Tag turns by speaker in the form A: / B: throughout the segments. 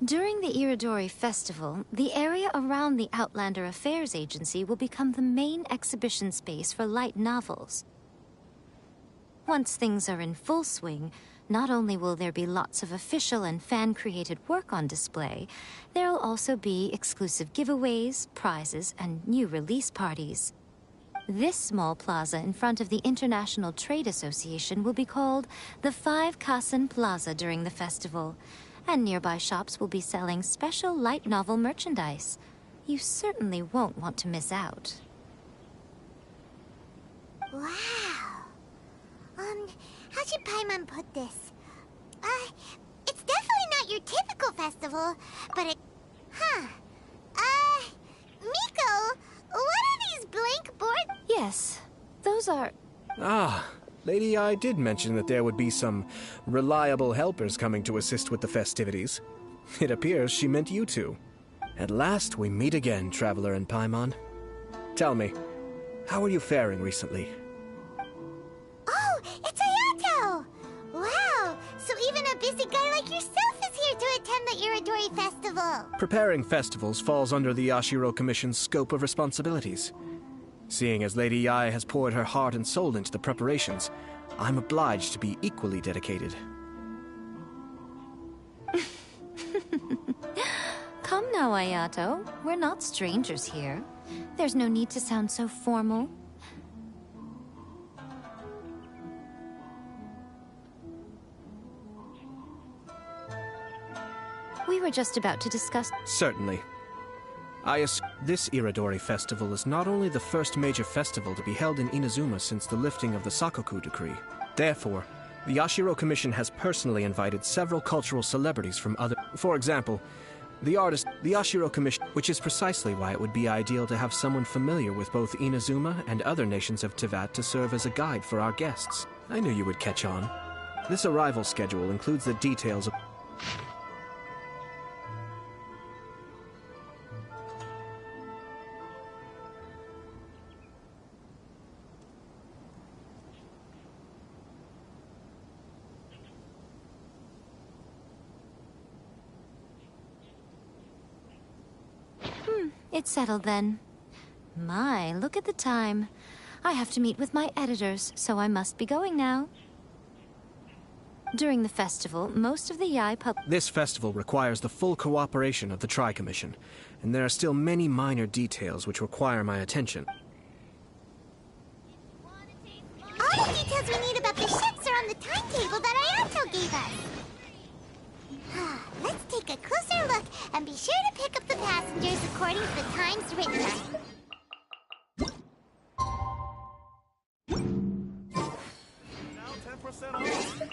A: During the Iridori Festival, the area around the Outlander Affairs Agency will become the main exhibition space for light novels. Once things are in full swing, not only will there be lots of official and fan-created work on display, there'll also be exclusive giveaways, prizes, and new release parties. This small plaza in front of the International Trade Association will be called the Five Kasen Plaza during the festival, and nearby shops will be selling special light novel merchandise. You certainly won't want to miss out.
B: Wow. How should Paimon put this? It's definitely not your typical festival, but it... Miko, what are these blank boards?
A: Yes, those are...
C: Ah, Lady I did mention that there would be some reliable helpers coming to assist with the festivities. It appears she meant you two. At last we meet again, Traveler and Paimon. Tell me, how are you faring recently?
B: Oh, it's Ayato! Wow, so even a busy guy like yourself is here to attend the Iridori Festival.
C: Preparing festivals falls under the Yashiro Commission's scope of responsibilities. Seeing as Lady Yae has poured her heart and soul into the preparations, I'm obliged to be equally dedicated.
A: Come now, Ayato. We're not strangers here. There's no need to sound so formal. We were just about to discuss...
C: Certainly. This Iridori Festival is not only the first major festival to be held in Inazuma since the lifting of the Sakoku Decree. Therefore, the Yashiro Commission has personally invited several cultural celebrities from other... For example, the Yashiro Commission, which is precisely why it would be ideal to have someone familiar with both Inazuma and other nations of Teyvat to serve as a guide for our guests. I knew you would catch on. This arrival schedule includes the details of...
A: It's settled then. My, look at the time. I have to meet with my editors, so I must be going now. During the festival, most of the Yae
C: This festival requires the full cooperation of the Tri-Commission, and there are still many minor details which require my attention.
B: All the details we need about the ships are on the timetable that Ayato gave us. Let's take a closer look and be sure to pick up the passengers according to the times written on.
D: Now 10% off.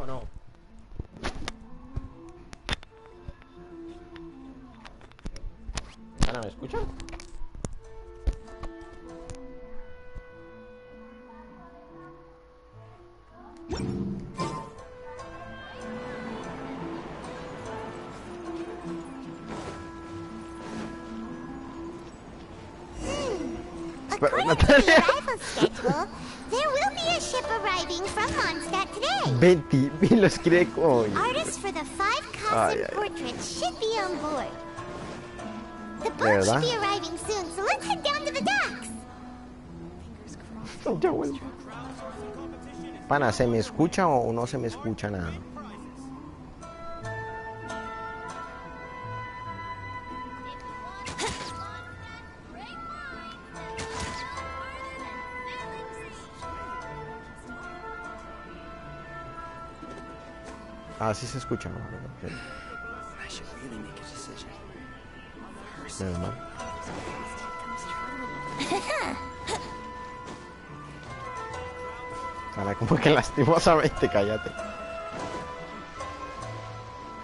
E: Oh no. ¿Ana, me escuchan?
B: According to the arrival schedule, there will be a ship arriving from Mondstadt today.
E: 20 los quiere coño.
B: Artists for the 5 custom portraits should be on board. The boat should be arriving soon, so let's head down to the docks.
E: Ya vuelvo. Pana, ¿se me escucha o no se me escucha nada? Ah, sí se escucha, ¿no? Okay. Menos mal. Ahora como que lastimosamente, cállate.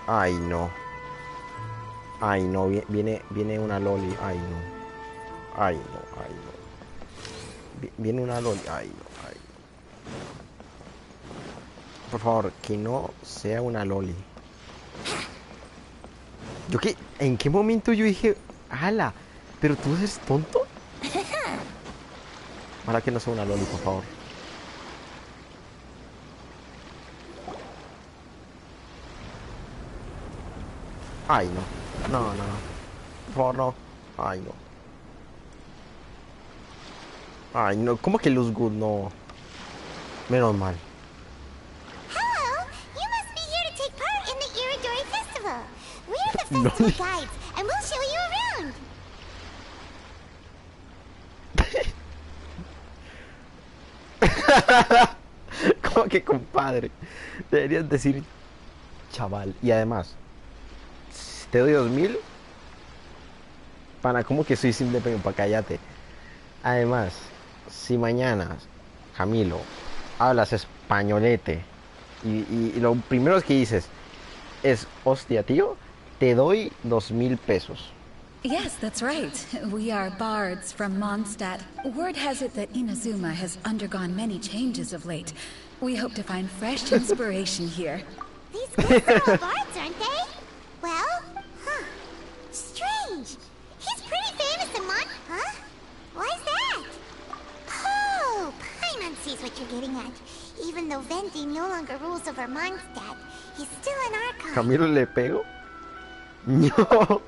E: Ay, no. Ay, no, viene una loli. Ay, no. Ay, no, ay, no. Viene una loli. Ay, no, ay, no. Por favor, que no sea una loli. Yo que, ¿en qué momento yo dije, ala, pero tú eres tonto? Ojalá que no sea una loli, por favor. Ay, no. No, no, no. Por favor, no. Ay, no. Ay, no. ¿Cómo que Luz Good? No. Menos mal.
B: Hello! You must be here to take part in the Iridori Festival. We're the
E: No.
B: festival guides, and we'll show you around.
E: ¿Cómo que compadre? Deberías decir chaval. Y además, si te doy 2000, pana, ¿cómo que soy simple para cállate? Además, si mañana, Camilo, hablas españolete y lo primero que dices es hostia, tío, te doy 2000 pesos.
F: Yes, that's right. We are bards from Mondstadt. Word has it that Inazuma has undergone many changes of late. We hope to find fresh inspiration here.
B: These guys are all bards, aren't they? Well, huh. Strange. He's pretty famous in Mon... Huh? Why's that? Oh, Paimon sees what you're getting at. Even though Venti no longer rules over Mondstadt, he's still an archon.
E: ¿Camilo le pego? No.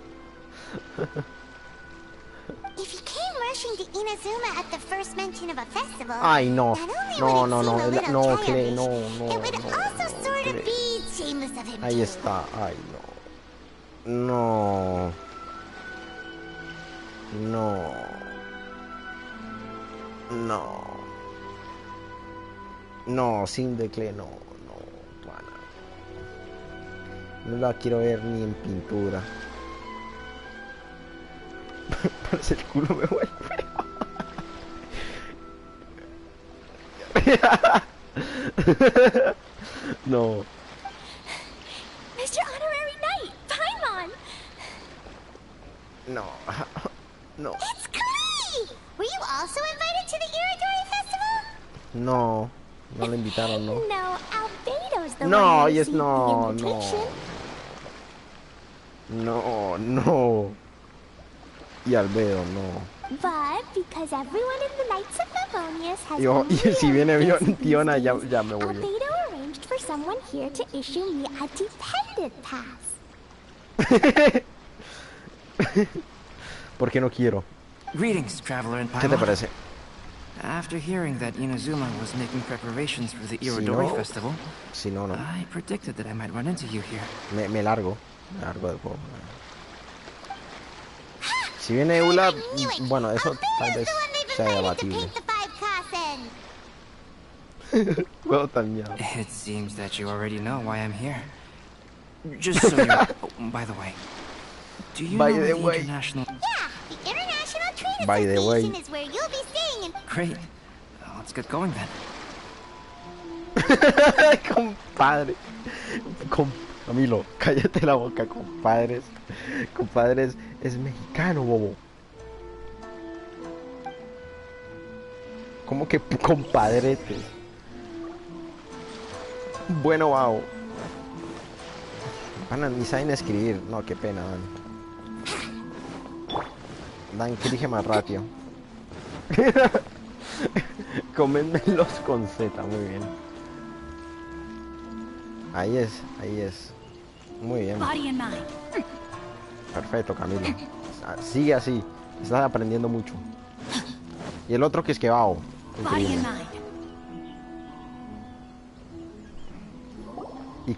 B: If he came rushing to Inazuma at the first mention of a festival,
E: Ay, no.
B: not only
E: No,
B: would
E: no,
B: it
E: no.
B: seem a little
E: No,
B: childish,
E: no,
B: it would
E: no.
B: also sort
E: Cle-
B: of be shameless of him
E: Ahí
B: too.
E: está. Ay, no. No. No. No. No, sin decle, no, no, pana. No la quiero ver ni en pintura. Parece el culo me vuelve. No.
B: Mr. Honorary Knight, Paimon!
E: No. No.
B: It's Klee! Were you also invited to the Iridori Festival?
E: No. No le invitaron, no.
B: No, Albedo's the
E: No,
B: one who
E: yes,
B: received
E: no,
B: the
E: no.
B: invitation.
E: No, no. Y Albedo, no.
B: But because everyone in the Knights of Favonius has
E: Yo,
B: only
E: y si viene
B: learned basic
E: Tiona,
B: these
E: ya
B: days,
E: me voy.
B: Albedo arranged for someone here to issue me a dependent pass.
E: ¿Por qué no quiero?
G: Greetings, traveler in
E: ¿Qué te
G: Paimon.
E: parece?
G: After hearing that Inazuma was making preparations for the
E: Si
G: Iridori
E: no-
G: Festival,
E: Si no, no.
G: I predicted that I might run into you here.
E: Me largo. Me largo del juego. Si viene Eula, bueno, eso tal vez sea debatible. Juego tan miedo.
G: It seems that you already know why I'm here. Just so you know, oh, by the way, do you
E: By
G: know
E: the
G: the
E: way.
G: international...
B: Yeah, the International Trade
E: By the way.
B: Association is where you'll be staying in...
G: Great. Let's get going then.
E: Compadre. Camilo, cállate la boca, compadres. Compadres es mexicano, bobo. ¿Cómo que compadrete? Bueno, wow. Pana, ni saben escribir. No, qué pena, Dan. Dan, dirige más rápido. Coménmelos con Z, muy bien. Ahí es, ahí es. Muy bien.
F: Body and mind.
E: Perfecto, Camilo. Sigue así. Estás aprendiendo mucho. Y el otro que es que va.
F: Body
E: Increíble.
F: and mind.
E: Y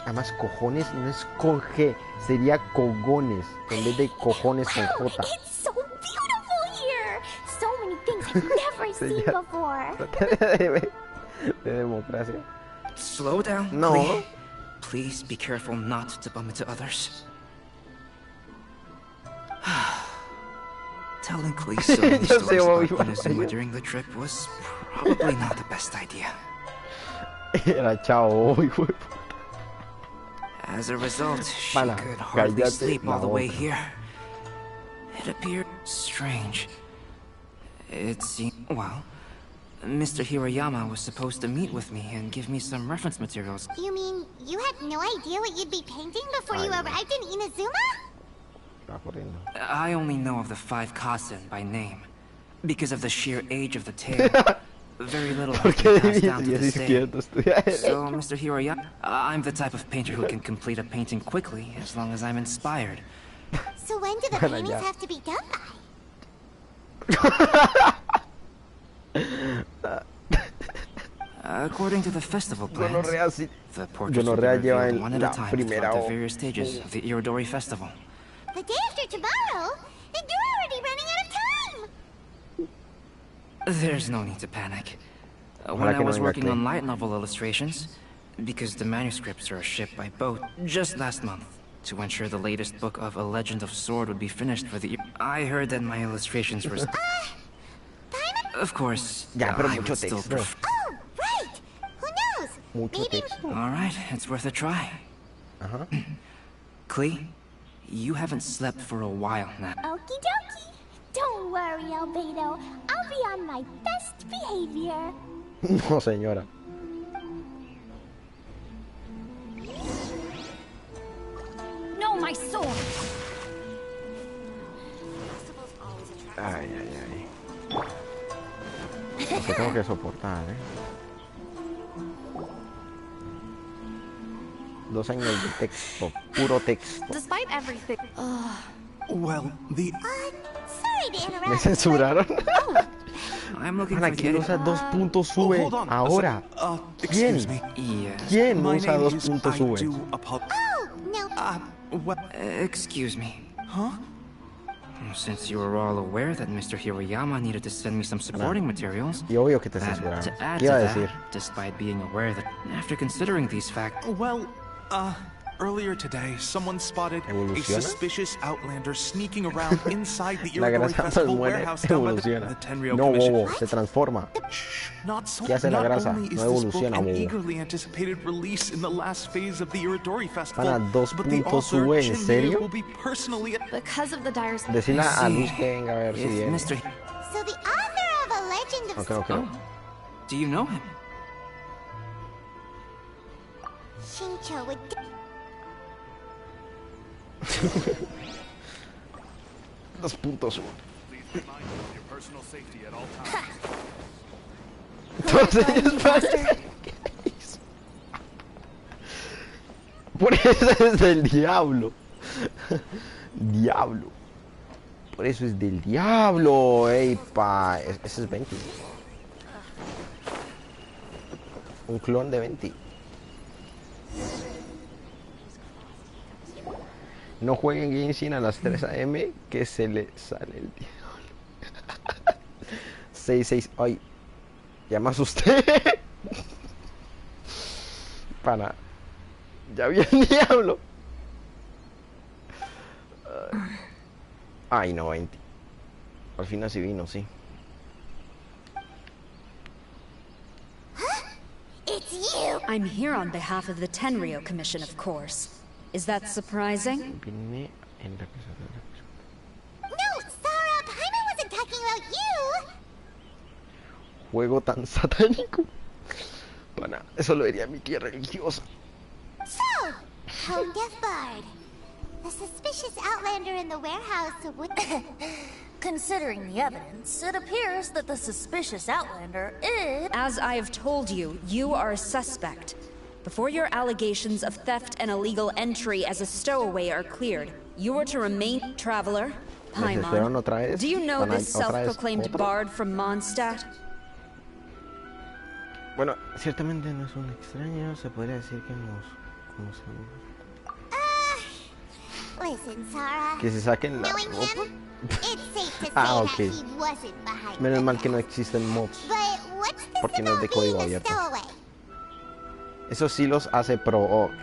E: además cojones no es con G, sería cogones en vez de cojones con J.
B: It's so beautiful here! So many things I've never seen
E: Sería-
B: before.
E: de democracia.
G: Slow down,
E: No.
G: Klee. Please be careful not to bump into others. Telling Klee so many
E: Yo sé,
G: stories
E: Bobby,
G: about
E: Bobby.
G: Inazuma during the trip was probably not the best idea.
E: Era chao, hijo de-
G: As a result, she
E: Pana,
G: could hardly
E: cállate
G: sleep
E: la
G: all the way
E: boca.
G: here. It appeared strange It seems... Well, Mr. Hiroyama was supposed to meet with me and give me some reference materials.
B: You mean you had no idea what you'd be painting before you arrived in Inazuma?
G: I only know of the 5 Kasen by name, because of the sheer age of the tale. Very little has been passed down to this day. So, Mr. Hiroyama, I'm the type of painter who can complete a painting quickly as long as I'm inspired.
B: So when do the paintings have to be done by?
G: According to the festival plans, the portraits will be
E: Gonorrea lleva
G: revealed
E: en
G: one at a
E: la
G: time
E: primera
G: throughout the various stages of the Irodori Festival.
B: The day after tomorrow? Then you're already running out of time!
G: There's no need to panic. When I was working on light novel illustrations, because the manuscripts are shipped by boat just last month, to ensure the latest book of A Legend of Sword would be finished for the... I heard that my illustrations were... Of course,
E: Ya, pero
G: I
E: mucho
G: would still
B: Oh,
E: texto.
B: right! Who knows?
E: Mucho
B: Maybe...
E: texto.
G: Alright, it's worth a try.
E: Ajá.
G: Klee, you haven't slept for a while now.
B: Okie dokie. Don't worry, Albedo. I'll be on my best behavior.
E: No, señora.
F: No, my sword!
E: Ay, ay, ay. Lo que tengo que soportar, 2 años de texto, puro texto.
F: Despite everything...
D: Well, the...
B: Sorry to
E: ¿Me
B: interrupt.
E: censuraron?
G: I'm looking
E: Ana,
G: for the
E: ¿quién usa 2 puntos sube
D: hold on.
E: ahora? ¿Quién?
D: Excuse me.
G: Yes.
E: ¿Quién
D: My
E: usa
D: name
E: 2
D: is...
E: puntos
D: I
E: sube?
D: do apologize.
B: Oh, no.
D: What?
G: Excuse me.
D: Huh?
G: Since you were all aware that Mr. Hiroyama needed to send me some supporting materials,
E: Y obvio que te
G: that,
E: censuraron.
G: to add
E: ¿Qué
G: to
E: iba a
G: that,
E: decir?
G: despite being aware that, after considering these facts,
D: Well, earlier today, someone spotted a
E: ¿Evoluciona?
D: suspicious outlander sneaking around inside the
E: La
D: Irodori
E: grasa
D: Festival
E: muere,
D: warehouse down by the
E: evoluciona.
D: Tenryou
E: No,
D: Commission.
E: bobo, se transforma.
D: Not so.
E: ¿Qué hace la
D: Not
E: grasa?
D: only is
E: No
D: this book
E: evoluciona,
D: an
E: bobo.
D: eagerly anticipated release in the last phase of the Irodori Festival,
E: Pana, 2
D: but the
E: puntos
D: author,
E: sube, ¿en
D: Jin
E: serio?
D: Mie, will be personally...
F: Because of the dire...
E: Decirle a
G: Sí.
E: Luz que venga a ver si
G: if
E: viene.
G: Mr.
B: So the author of A Legend of...
E: Ok, ok.
G: Do you know him?
B: Shincho would...
E: 2 puntos sube.
D: Please be mindful of your personal safety at all times.
E: Entonces, por eso es del diablo. Diablo. Por eso es del diablo. Ey, pa. Ese es 20. Un clon de 20. No jueguen Genshin a las 3 AM que se le sale el diablo. 6. Ay. Ya me asusté. Pana. Ya vi el diablo. Ay, no, 20. Al final sí vino, sí.
B: It's you!
F: I'm here on behalf of the Tenryou Commission, of course. Is that surprising?
E: Vine en la
B: No, Sarah, Paimon wasn't talking about you!
E: juego tan satánico. Pana, eso lo diría mi tía religiosa.
B: So, Home Deaf Bard. The suspicious outlander in the warehouse would...
H: Considering the evidence, it appears that the suspicious outlander is...
F: As I have told you, you are a suspect. Before your allegations of theft and illegal entry as a stowaway are cleared, you are to remain traveler.
E: Desesperaron otra
F: Paimon,
E: vez.
F: do you know
E: Pana,
F: this
E: otra vez
F: self-proclaimed
E: otro.
F: bard from Mondstadt?
E: Bueno, ciertamente no es un extraño, se podría decir que nos conocemos.
B: Listen, Sarah.
E: Que se saquen la
B: Knowing
E: ropa.
B: him, it's safe to say
E: Ah,
B: that
E: ok.
B: he wasn't behind
E: Menos
B: the
E: mal que no
B: theft.
E: existen mods.
B: But what's this
E: Porque no es de
B: about being
E: código
B: a
E: abierto.
B: stowaway?
E: Eso sí los hace pro. Ok.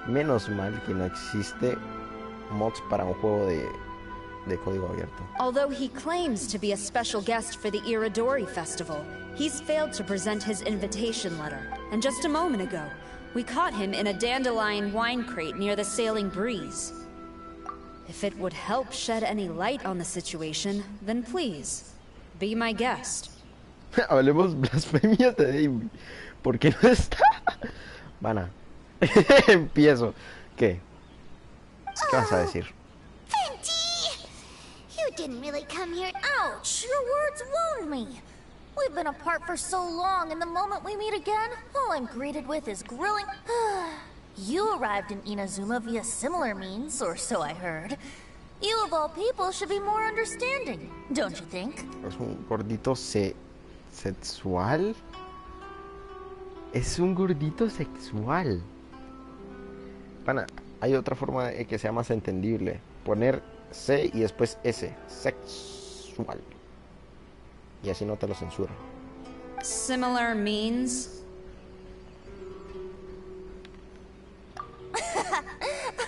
E: Menos mal que no existe mods para un juego de código abierto.
F: Although he claims to be a special guest for the Irodori Festival, he's failed to present his invitation letter. And just a moment ago, we caught him in a dandelion wine crate near the Sailing Breeze. If it would help shed any light on the situation, then please, Be my guest.
E: Hablemos blasfemias de David. ¿Por qué no está? Pana. Empiezo. ¿Qué? ¿Qué vas a decir?
B: Venti! You didn't really come here.
H: Ouch! Your words wound me. We've been apart for so long, and the moment we meet again, all I'm greeted with is grilling. You arrived in Inazuma via similar means, or so I heard. You of all people should be more understanding, don't you think?
E: Es un gordito sexual. Es un gordito sexual. Pana, hay otra forma de que sea más entendible. Poner C y después S. Sexual. Y así no te lo censura.
F: Similar means?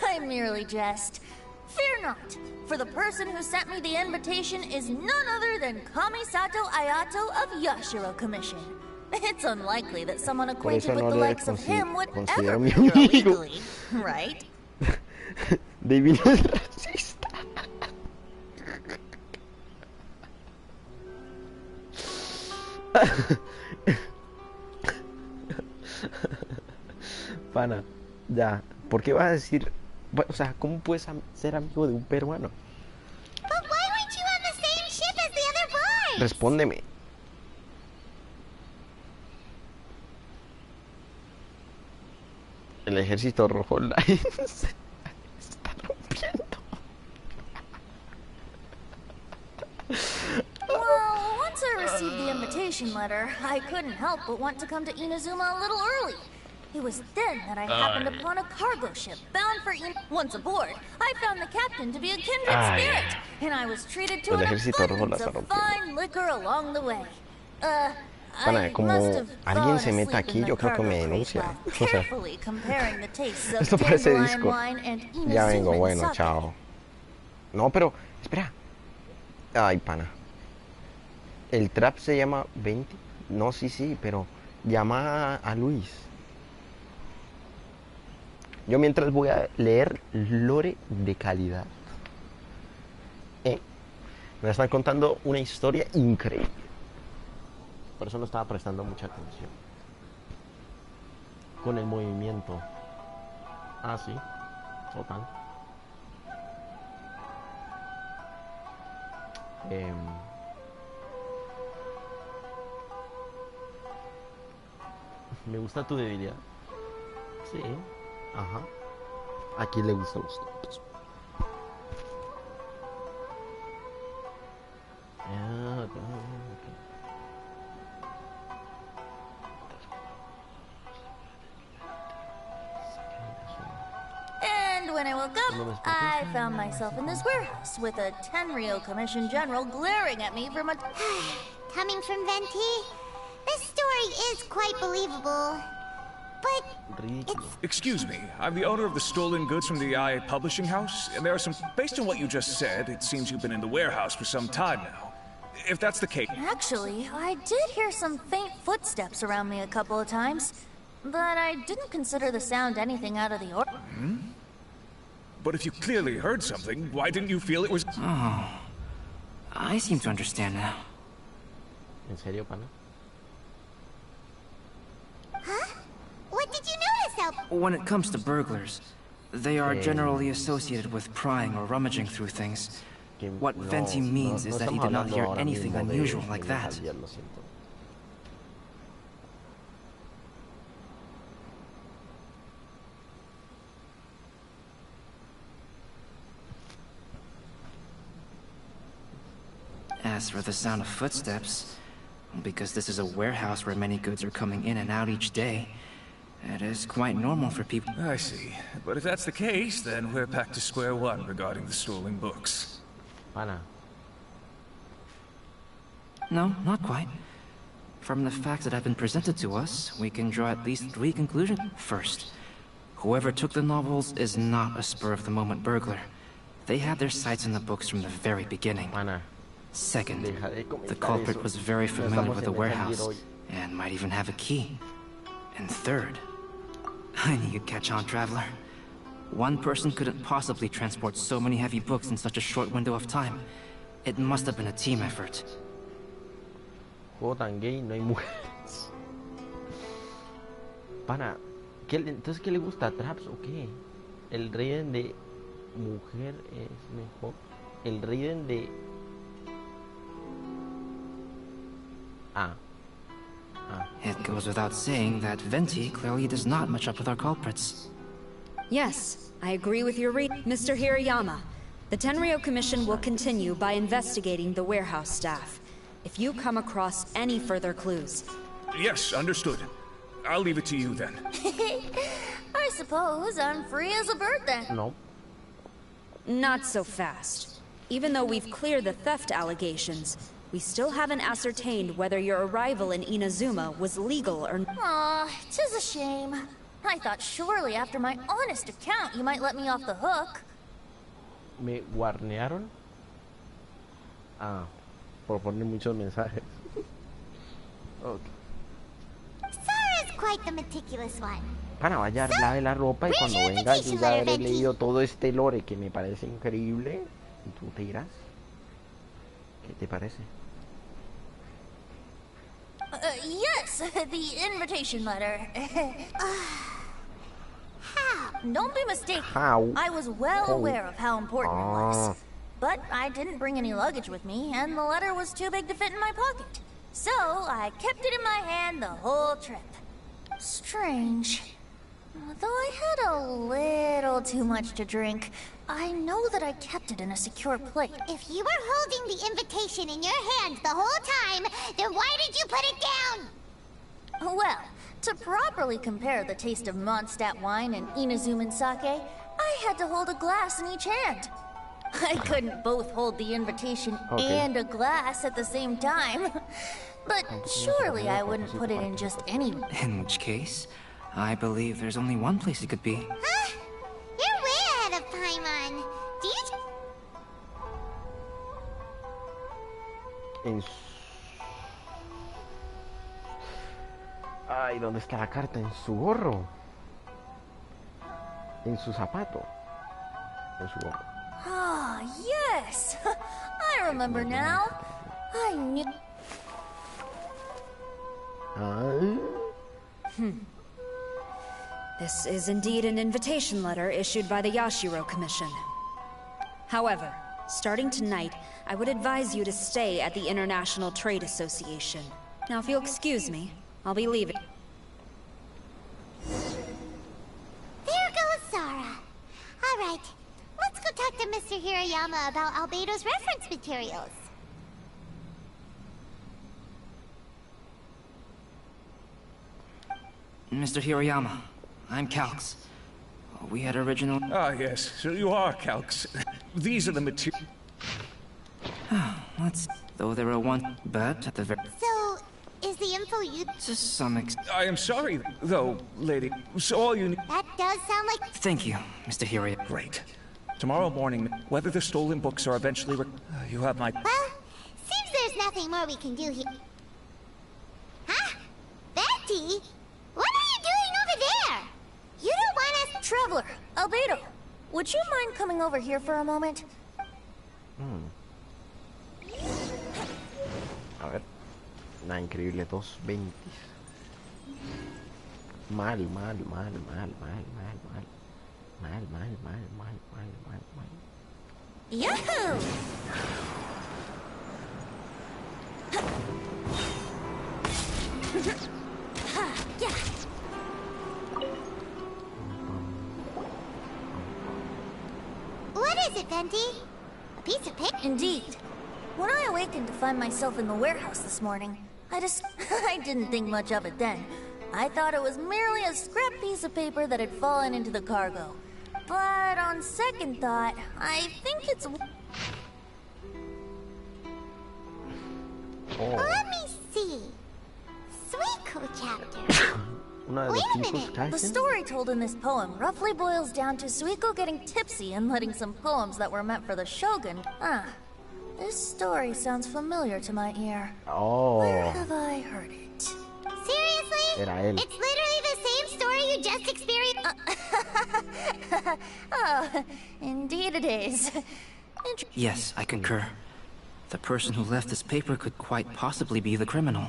H: I merely jest. Fear not, for the person who sent me the invitation is none other than Kamisato Ayato of Yashiro Commission. It's unlikely that someone acquainted with the likes of him would ever be here illegally, right?
E: David no es racista. Pana, ya, ¿por qué vas a decir? O sea, ¿cómo puedes ser amigo de un peruano?
B: But why weren't you on the same ship as the other boys?
E: Respóndeme. El ejército rojo se está rompiendo.
H: Well, once I received the invitation letter, I couldn't help but want to come to Inazuma a little early. It was then that I happened upon a cargo ship bound for Once aboard, I found the captain to be a kindred spirit, and I was treated to an abundance of fine liquor along the way.
E: Pana, como alguien se meta aquí, yo creo que me denuncia. O sea, esto parece disco. Ya vengo, bueno, chao. No, pero, espera. Ay, pana. ¿El trap se llama 20? No, sí, pero llama a Luis. Yo mientras voy a leer lore de calidad. Me están contando una historia increíble. Por eso no estaba prestando mucha atención. Con el movimiento. Ah, sí. Total. Me gusta tu debilidad. Sí. Ajá. ¿A quién le gustan los tontos?
H: And when I woke up, I found myself in this warehouse with a Tenryo Commission General glaring at me from a...
B: Coming from Venti, this story is quite believable. But it's...
I: Excuse me, I'm the owner of the stolen goods from the IA publishing house, and there are some... Based on what you just said, it seems you've been in the warehouse for some time now. If that's the case...
H: Actually, I did hear some faint footsteps around me a couple of times, but I didn't consider the sound anything out of the ordinary.
I: Hmm? But if you clearly heard something, why didn't you feel it was...
G: Oh, I seem to understand now.
E: ¿En serio, pana?
B: Huh? What did you notice, Al?
G: When it comes to burglars, they are generally associated with prying or rummaging through things. What Venti means is that he did not hear anything unusual like that. As for the sound of footsteps, because this is a warehouse where many goods are coming in and out each day, it is quite normal for people...
I: I see. But if that's the case, then we're back to square one regarding the stolen books.
E: Pana.
G: No, not quite. From the facts that have been presented to us, we can draw at least 3 conclusions. First, whoever took the novels is not a spur-of-the-moment burglar. They had their sights on the books from the very beginning.
E: Pana.
G: Second, the culprit was very familiar with the warehouse, and might even have a key. And third, I knew you'd catch on, Traveler. One person couldn't possibly transport so many heavy books in such a short window of time. It must have been a team effort.
E: Juego tan gay, no hay mujeres. Pana, entonces ¿qué le gusta? ¿Traps o qué? El Raiden de mujer es mejor. El Raiden de...
G: It goes without saying that Venti clearly does not match up with our culprits.
F: Yes, I agree with your read. Mr. Hirayama, the Tenryo Commission will continue by investigating the warehouse staff. If you come across any further clues...
I: Yes, understood. I'll leave it to you then.
H: I suppose I'm free as a bird then.
E: No.
F: Not so fast. Even though we've cleared the theft allegations, we still haven't ascertained whether your arrival in Inazuma was legal or not.
H: Aw, 'tis a shame. I thought surely after my honest account you might let me off the hook.
E: Me guarnearon. Por poner muchos mensajes. Okay.
B: Sara's quite the meticulous one.
E: Para vaya, lave la ropa y cuando venga yo ya habré leído todo este lore que me parece increíble. Y tú te irás. ¿Qué te parece?
H: Yes, the invitation letter. Don't be mistaken. I was well aware of how important it was. But I didn't bring any luggage with me, and the letter was too big to fit in my pocket. So I kept it in my hand the whole trip. Strange. Though I had a little too much to drink, I know that I kept it in a secure place.
B: If you were holding the invitation in your hand the whole time, then why did you put it down?
H: Well, to properly compare the taste of Mondstadt wine and Inazuman sake, I had to hold a glass in each hand. I couldn't both hold the invitation and a glass at the same time. But surely I wouldn't put it in just any...
G: In which case, I believe there's only one place it could be.
B: Huh? You're way ahead of Paimon. Do you...
E: Ay, ¿dónde está la carta? En su gorro. En su zapato. En su gorro.
H: Ah, yes! I remember now. I knew...
F: This is indeed an invitation letter issued by the Yashiro Commission. However, starting tonight, I would advise you to stay at the International Trade Association. Now, if you'll excuse me, I'll be leaving.
B: There goes Sara. All right, let's go talk to Mr. Hirayama about Albedo's reference materials.
G: Mr. Hirayama, I'm Calx. We had original...
I: Ah, yes, so you are Calx. These are the materials.
G: Let's... Though there are one... But at the very...
B: So, is the info you...
G: To some extent...
I: I am sorry, though, lady. So all you need...
B: That does sound like...
G: Thank you, Mr. Hirayama.
I: Great. Tomorrow morning, whether the stolen books are eventually... you have my...
B: Well, seems there's nothing more we can do here. Huh? Betty? What are you doing over there? You don't want us...
H: Traveler, Albedo, would you mind coming over here for a moment?
E: A ver. Nada, increíble, 220. Mal.
H: Yahoo! Yeah.
B: What is it, Venti? A piece of paper?
H: Indeed. When I awakened to find myself in the warehouse this morning, I didn't think much of it then. I thought it was merely a scrap piece of paper that had fallen into the cargo. But on second thought, I think it's...
B: Let me see. Suiko chapter. Wait a minute.
H: The story told in this poem roughly boils down to Suiko getting tipsy and letting some poems that were meant for the shogun. This story sounds familiar to my ear. Where have I heard it?
B: Seriously? It's literally the same story you just experienced.
H: Oh, indeed it is.
G: Yes, I concur. The person who left this paper could quite possibly be the criminal.